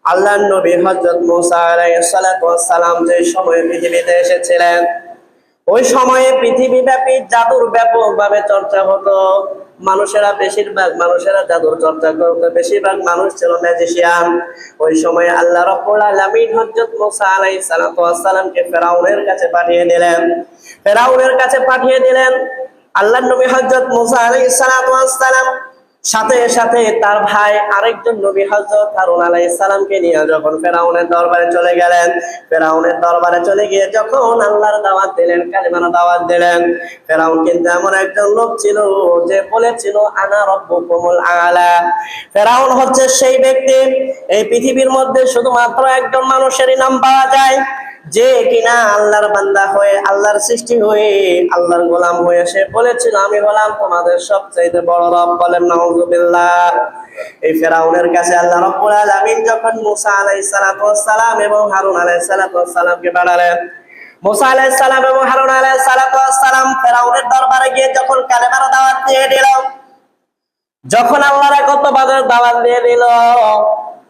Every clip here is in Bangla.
আল্লাহর নবী হযরত মুসা আলাইহিস সালাতু ওয়াস সালাম যে সময়ে পৃথিবীতে এসেছিলেন, ওই সময়ে পৃথিবীব্যাপী জাদুর ব্যাপকভাবে চর্চা হতো। বেশিরভাগ মানুষেরা জাদুর চর্চা করতো, বেশিরভাগ মানুষ ছিল ম্যাজিশিয়ান। ওই সময় আল্লাহ রাব্বুল আলামিন হযরত মুসা আলাইহিস সালাতু ওয়াস সালামকে ফেরাউনের কাছে পাঠিয়ে দিলেন। আল্লাহর নবী হযরত মুসা আলাইহিস সালাতু ওয়াস সালাম সাথে সাথে তার ভাই আরেকজন নবী হযরত হারুন আলাইহিস সালামকে নিয়ে যখন ফেরাউনের দরবারে চলে গেলেন, ফেরাউনের দরবারে চলে গিয়ে যখন আল্লাহর দাওয়াত দিলেন, কালিমার দাওয়াত দিলেন, ফেরাউন কিন্তু এমন একজন লোক ছিল যে বলেছিল আনা রাব্বুকুমুল আলা। ফেরাউন হচ্ছে সেই ব্যক্তি, এই পৃথিবীর মধ্যে শুধুমাত্র একজন মানুষেরই নাম পাওয়া যায় যে কিনা আল্লাহর বান্দা হয়ে, আল্লাহর সৃষ্টি হয়ে, আল্লাহর গোলাম হয়ে সে বলেছিল আমি হলাম তোমাদের সবচাইতে বড় রব। বলেন নাউযুবিল্লাহ। এই ফেরাউনের কাছে আল্লাহ রাব্বুল আলামিন যখন মুসা আলাইহিস সালাতু ওয়াস সালাম এবং হারুন আলাইহিস সালাতু ওয়াস সালামকে পাঠালেন, মুসা আলাইহিস সালাম এবং হারুন আলাইহিস সালাতু ওয়াস সালাম ফেরাউনের দরবারে গিয়ে যখন কালেমার দাওয়াত দিয়ে দিল, যখন আল্লাহর একত্ববাদের দাওয়াত দিয়ে দিল,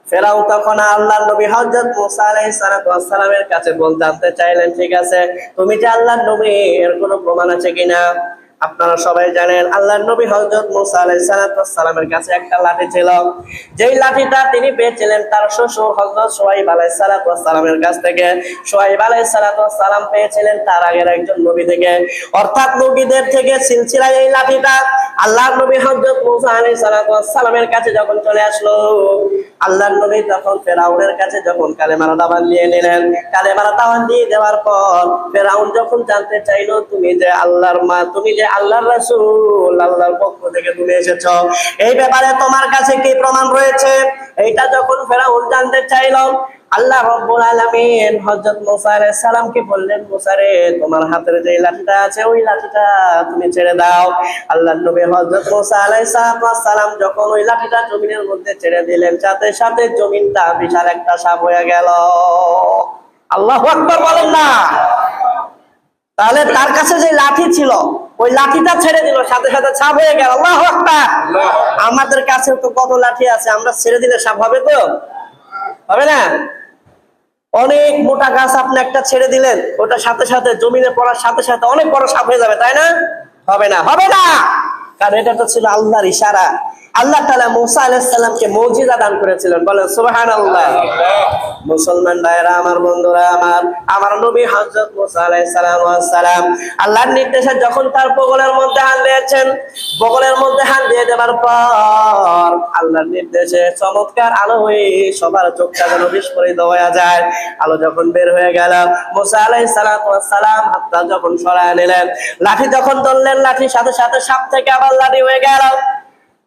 ফেরাউন তখন আল্লাহর নবী হযরত মুসা আলাইহিস সালাতু ওয়াস সালামের কাছে জানতে চাইলেন, ঠিক আছে তুমি যে আল্লাহর নবী, এর কোনো প্রমাণ আছে কিনা? আপনারা সবাই জানেন আল্লাহর নবী হযরত মুসা আলাইহিস সালাতু ওয়াস সালামের কাছে একটা লাঠি ছিল, যেই লাঠিটা তিনি পেয়েছিলেন তার শ্বশুর হযরত শুআয়ব আলাইহিস সালাতু ওয়াস সালামের কাছ থেকে। শুআয়ব আলাইহিস সালাতু ওয়াস সালাম পেয়েছিলেন তার আগের একজন নবী থেকে, অর্থাৎ নবীদের থেকে সিলসিলায় এই লাঠিটা আল্লাহর নবী হযরত মুসা আলাইহিস সালাতু ওয়াস সালামের কাছে যখন চলে আসলো, আল্লাহর নবী তখন ফেরাউনের কাছে যখন কালেমার দাওয়াত নিয়ে নিলেন, কালেমার দাওয়াত দিয়ে দেওয়ার পর ফেরাউন যখন জানতে চাইলো তুমি যে আল্লাহর মা, তুমি যে আল্লাহর রাসূল, আল্লাহর পক্ষ থেকে তুমি এসেছো, এই ব্যাপারে তোমার কাছে কি প্রমাণ রয়েছে? এইটা যখন ফেরাউন জানতে চাইলো, আল্লাহ রাব্বুল আলামিন হযরত মুসা আলাইহিস সালামকে বললেন, মুসা রে তোমার হাতের যে লাঠিটা আছে ওই লাঠিটা তুমি ছেড়ে দাও। আল্লাহর নবী হযরত মুসা আলাইহিস সালাম যখন ওই লাঠিটা জমিনের মধ্যে ছেড়ে দিলেন, সাথে সাথে জমিনটা বিশাল একটা সাপ হয়ে গেল। আল্লাহু আকবার বলেন না। তাহলে তার কাছে যে লাঠি ছিল ওই লাঠিটা ছেড়ে দিল, সাথে সাথে সাপ হয়ে গেল। আল্লাহু আকবার। আমাদের কাছে তো কত লাঠি আছে, আমরা ছেড়ে দিলে সাপ হবে? তো হবে না। অনেক মোটা গাছ আপনি একটা ছেড়ে দিলেন, ওটা সাথে সাথে জমিনে পড়ার সাথে সাথে অনেক বড় সাপ হয়ে যাবে, তাই না? হবে না, হবে না। কারণ এটা তো ছিল আল্লাহর ইশারা। আল্লাহ তাআলা মুসা আলাইহিস সালামকে মুজিজা দান করেছিলেন। বলেন সুবহানাল্লাহ। মুসলমান ভাইরা আমার, বন্ধুরা আমার নবী হযরত মুসা আলাইহিস সালাম আল্লাহর নির্দেশে যখন তার বগলের মধ্যে হাত দিয়েছেন, বগলের মধ্যে হাত দিয়ে দেওয়ার পর আল্লাহর নির্দেশে চমৎকার আলো হয়ে সবার চোখটা যেন বিস্ফোরিত হয়ে যায়। আলো যখন বের হয়ে গেল, মুসা আলাইহিস সালাম হাতটা যখন সরায় নিলেন, লাঠি যখন ধরলেন, লাঠির সাথে সাথে সাপ থেকে আবার লাঠি হয়ে গেল।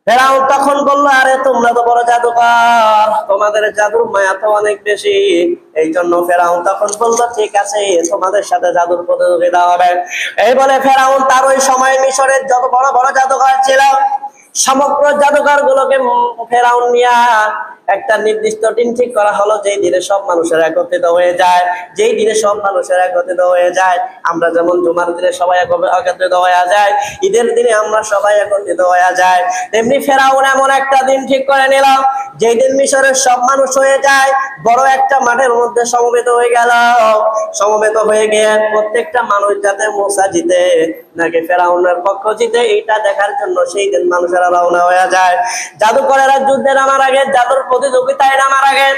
ফেরাউন তখন বললো, আরে তোমরা তো বড় জাদুকর, তোমাদের জাদুর মায়া তো অনেক বেশি। এই জন্য ফেরাউন তখন বললো, ঠিক আছে তোমাদের সাথে জাদুর প্রতিযোগিতা হবে। এই বলে ফেরাউন তার ওই সময় মিশরের যত বড় বড় জাদুকর ছিল সমগ্র জাদুকর গুলোকে ফেরাউন নিয়া একটা নির্দিষ্ট দিন ঠিক করা হলো, যেই দিনে সব মানুষের একত্রিত হয়ে যায়। যেই দিনে সব মানুষের একত্রিত হয়ে যায়, আমরা যেমন জুমার দিনে সবাই একত্রিত হয়ে যায়, ঈদের দিনে আমরা সবাই একত্রিত হয়ে যায়, তেমনি ফেরাউন এমন একটা দিন ঠিক করে নিল যেই দিন মিশরের সব মানুষ হয়ে যায়, বড় একটা মাঠের মধ্যে সমবেত হয়ে গেল। সমবেত হয়ে গিয়ে প্রত্যেকটা মানুষ যাতে মুসা জিতে নাকি ফেরাউনের পক্ষ জিতে এইটা দেখার জন্য সেই দিন মানুষেরা রওনা হয়ে যায়। জাদুকরেরা যুদ্ধে নামার আগে, জাদুর প্রতিযোগিতায় নামার আগে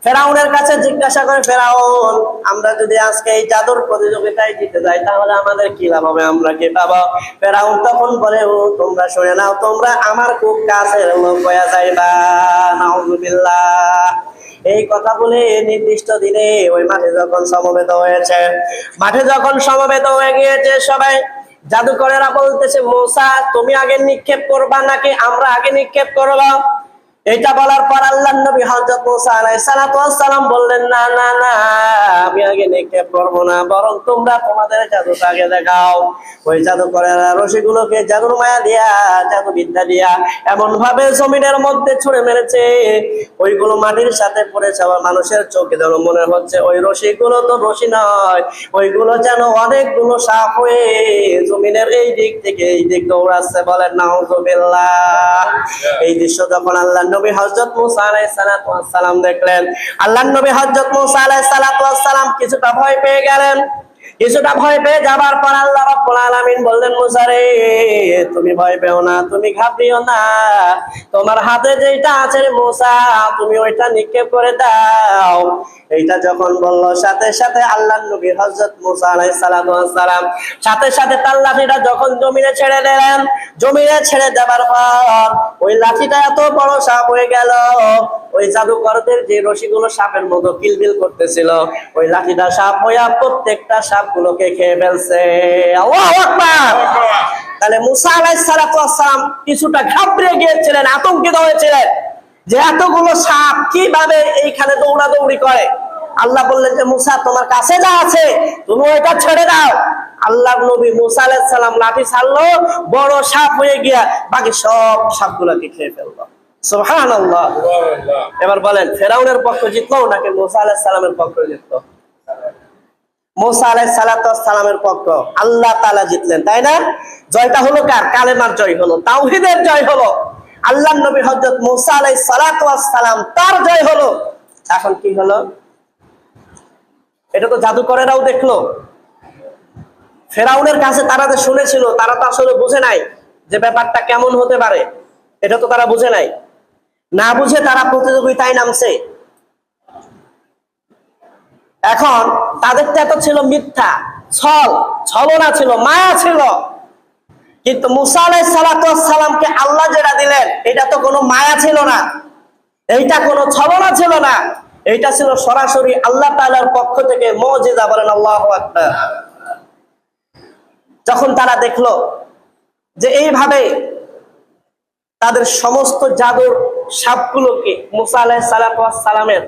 ফেরাউনের কাছে জিজ্ঞাসা করে, ফেরাউন আমরা যদি আজকে এই জাদুর প্রতিযোগিতায় জিতে যাই তাহলে আমাদের কি লাভ হবে, আমরা কি পাবো? ফেরাউন তখন বলে, ও তোমরা শুনে নাও, তোমরা আমার খুব কাছের লোক হয়ে যাইবা। নাউযুবিল্লাহ। এই কথা বলে নির্দিষ্ট দিনে ওই মাঠে যখন সমবেত হয়েছে, মাঠে যখন সমবেত হয়ে গিয়েছে সবাই, জাদুকরেরা বলতেছে, মুসা তুমি আগে নিক্ষেপ করবা নাকি আমরা আগে নিক্ষেপ করবো? এটা বলার পর আল্লাহর নবী হযরত মুসা আলাইহিস সালাম বললেন, না না না, আমি আগে নিক্ষেপ করবো না, বরং তোমরা তোমাদের জাদুটা আগে দেখাও। ওই জাদুকরেরা রশিগুলোকে জাদুর মায়া দিয়া, জাদু বিদ্যা দিয়া এমন ভাবে জমিনের মধ্যে ছুঁড়ে মেরেছে, ওইগুলো মাটির সাথে পড়েছে। আবার মানুষের চোখে যেন মনে হচ্ছে ওই রশিগুলো তো রশি নয়, ওইগুলো যেন অনেকগুলো সাপ হয়ে জমিনের এই দিক থেকে এই দিক দৌড়াচ্ছে। বলেন নাউযুবিল্লাহ। এই দৃশ্য যখন আল্লাহ নবী হযরত মুসা আলাইহিস সালাতু ওয়াস সালাম দেখলেন। আল্লাহর নবী হযরত মুসা আলাইহিস সালাতু ওয়াস সালাম কিছুটা ভয় পেয়ে গেলেন। কিছুটা ভয় পেয়ে যাবার পর আল্লাহ রাব্বুল আলামিন বললেন, মুসা রে, তুমি ভয় পেও না, তুমি ঘাবড়িও না, তোমার হাতে যেটা আছে রে মুসা, তুমি ওইটা নিক্ষেপ করে দাও। এইটা যখন বলল, সাথে সাথে আল্লাহর নবী হযরত মুসা আলাইহিস সালাতু ওয়াস সালাম সাথে সাথে তার লাঠিটা যখন জমিনে ছেড়ে দিলেন, জমিনে ছেড়ে দেওয়ার পর ওই লাঠিটা এত বড় সাপ হয়ে গেল, ওই জাদুকরদের যে রশিগুলো সাপের মতো কিলবিল করতেছিল, ওই লাঠিটা সাপ হইয়া প্রত্যেকটা সাপগুলোকে খেয়ে ফেলছে। আল্লাহু আকবার। তাহলে মুসা আলাইহিস সালাতু ওয়াস সালাম কিছুটা ঘাবড়ে গিয়েছিলেন, আতঙ্কিত হয়েছিলেন যে এতগুলো সাপ কিভাবে এইখানে দৌড়াদৌড়ি করে। আল্লাহ বললেন যে মুসা, তোমার কাছে যা আছে তুমি ওইটা ছেড়ে দাও। আল্লাহর নবী মুসা আলাইহিস সালাম লাঠি ছাড়লো, বড় সাপ হয়ে গিয়া বাকি সব সাপগুলোকে খেয়ে ফেললো। সুবহানাল্লাহ। এবার বলেন, ফেরাউনের পক্ষ জিতলো নাকি মুসা আলাইহিস সালামের পক্ষ জিতলো? মুসা আলাইহিস সালাতু ওয়াস সালামের পক্ষ, আল্লাহ তাআলা জিতলেন, তাই না? জয়টা হলো কার? কালেমার জয় হলো, তাওহীদের জয় হলো। আল্লাহর নবী হযরত মুসা আলাইহিস সালাতু ওয়াস সালাম, তার জয় হলো। এখন কি হলো? এটা তো জাদুকরেরাও দেখলো। ফেরাউনের কাছে তারা যে শুনেছিল, তারা তো আসলে বুঝে নাই যে ব্যাপারটা কেমন হতে পারে। এটা তো তারা বুঝে নাই, না বুঝে তারা প্রতিযোগিতায় নামছে। এখন তাদেরটা তো ছিল মিথ্যা, ছলনা ছিল, মায়া ছিল। কিন্তু মুসা আলাইহিস সালাতু ওয়াস সালামকে আল্লাহ যেটা দিলেন, এটা তো কোনো মায়া ছিল না, এইটা কোনো ছলনা ছিল না, এইটা ছিল সরাসরি আল্লাহ তাআলার পক্ষ থেকে মুজিজা। বলেন আল্লাহু আকবার। যখন তারা দেখলো যে এইভাবে তাদের সমস্ত জাদুর সাপগুলোকে মুসা আলাইহিস সালাতু ওয়াস সালামের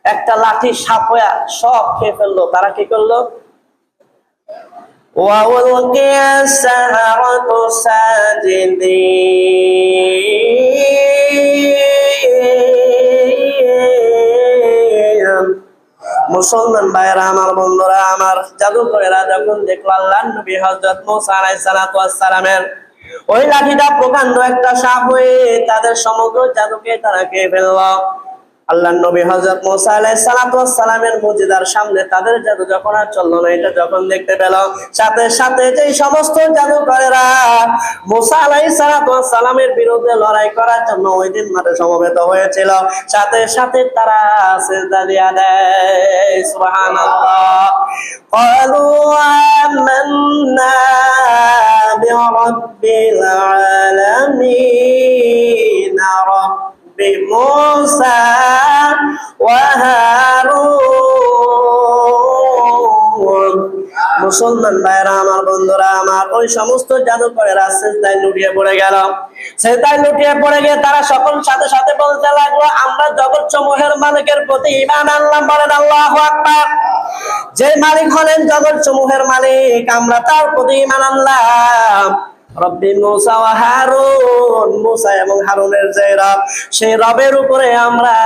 একটা লাঠি সাপ হয়ে সব খেয়ে ফেললো, তারা কি করলো? ওয়াউলকিয়া সাহারাতু সাজিদিন। মুসলমান ভাইরা আমার, বন্ধুরা আমার, জাদুকরেরা যখন দেখলো আল্লাহর নবী হযরত মুসা আলাইহিস সালাতু ওয়াস সালামের ওই লাঠিটা প্রকাণ্ড একটা সাপ হয়ে তাদের সমগ্র জাদুকে তারা খেয়ে ফেললো, আল্লাহর নবী হযরত মুসা আলাইহিস সালাতু ওয়াস সালামের মুজিজার সামনে তাদের জাদু যখন আর চললো না, এটা যখন দেখতে পেল, সাথে সাথে যে সমস্ত জাদুকরেরা মুসা আলাইহিস সালাতু ওয়াস সালামের বিরুদ্ধে লড়াই করার জন্য ওই দিন মাঠে সমবেত হয়েছিল, সাথে সাথে তারা সিজদা দিয়া দেয়। সুবহানাল্লাহ। ক্বালু আমান্না বিরাব্বিল আলামিন মুসা ওয়া হারুন। মুসলমান ভাইরা আমার, বন্ধুরা আমার, ওই সমস্ত জাদুকরেরা সিজদায় লুটিয়ে পড়ে গেল। সিজদায় লুটিয়ে পড়ে গিয়ে তারা সকল সাথে সাথে বলতে লাগলো, আমরা জগৎ সমূহের মালিকের প্রতি ঈমান আনলাম। বলেন আল্লাহু আকবার। যে মালিক হলেন জগৎ সমূহের মালিক, আমরা তার প্রতি ঈমান আনলাম। রব্বি মুসা ওয়া হারুন, মুসা এবং হারুনের যে রব, সেই রবের উপরে আমরা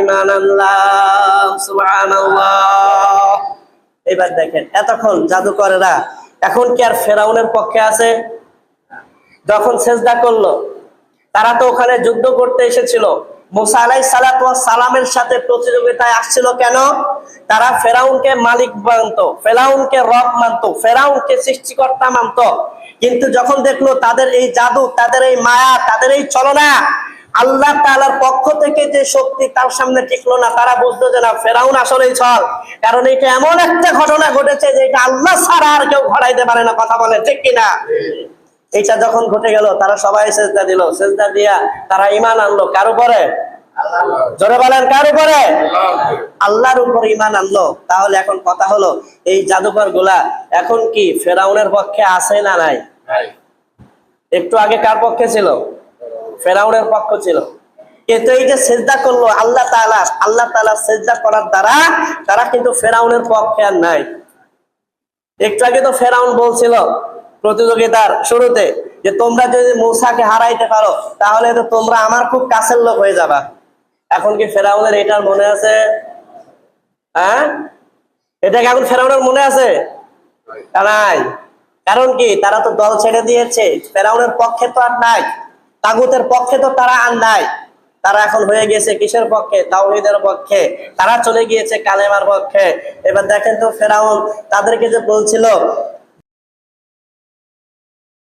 ঈমান আনলাম। সুবহানাল্লাহ। এবার দেখেন, এতক্ষণ জাদুকরেরা এখন কি আর ফেরাউনের পক্ষে আছে? যখন সিজদা করলো, তারা তো ওখানে যুদ্ধ করতে এসেছিল, মুসা আলাইহিস সালাতু ওয়াস সালামের সাথে প্রতিযোগিতায় আসছিল। কেন? তারা ফেরাউনকে মালিক মানতো, ফেরাউনকে রব মানতো, ফেরাউনকে সৃষ্টিকর্তা মানতো। কিন্তু যখন দেখলো তাদের এই জাদু, তাদের এই মায়া, তাদের এই চলনা আল্লাহ তাআলার পক্ষ থেকে যে শক্তি, তার সামনে টিকলো না, তারা বুঝলো যে না, ফেরাউন আসলেই ছল। কারণ এটা এমন একটা ঘটনা ঘটেছে যে এটা আল্লাহ ছাড়া আর কেউ ঘটাইতে পারে না। কথা বলে ঠিক কিনা? এটা যখন ঘটে গেল, তারা সবাই সিজদা দিল। সিজদা দিয়া তারা ঈমান আনলো কার উপরে? জোরে বলেন, কার উপরে? আল্লাহর উপরে ঈমান আনলো। তাহলে এখন কথা হলো, এই জাদুকর গুলা এখন কি ফেরাউনের পক্ষে আছে না নাই? একটু আগে কার পক্ষে ছিল? ফেরাউনের পক্ষ ছিল। কিন্তু এই যে সিজদা করলো আল্লাহ তাআলা সিজদা করার দ্বারা তারা কিন্তু ফেরাউনের পক্ষে আর নাই। একটু আগে তো ফেরাউন বলছিল প্রতিযোগিতার শুরুতে যে তোমরা যদি মূসাকে হারাইতে পারো তাহলে তো তোমরা আমার খুব কাছের লোক হয়ে যাবা। এখন কি ফেরাউনের এটার মনে আছে? হ্যাঁ, এটা কি এখন ফেরাউনের মনে আছে? নাই। কারণ কি? তারা তো দল ছেড়ে দিয়েছে, ফেরাউনের পক্ষে তো আর নাই, তাগুতের পক্ষে তো তারা আর নাই। তারা এখন হয়ে গিয়েছে কিসের পক্ষে? তাওহীদের পক্ষে। তারা চলে গিয়েছে কালেমার পক্ষে। এবার দেখেন তো ফেরাউন তাদেরকে যে বলছিল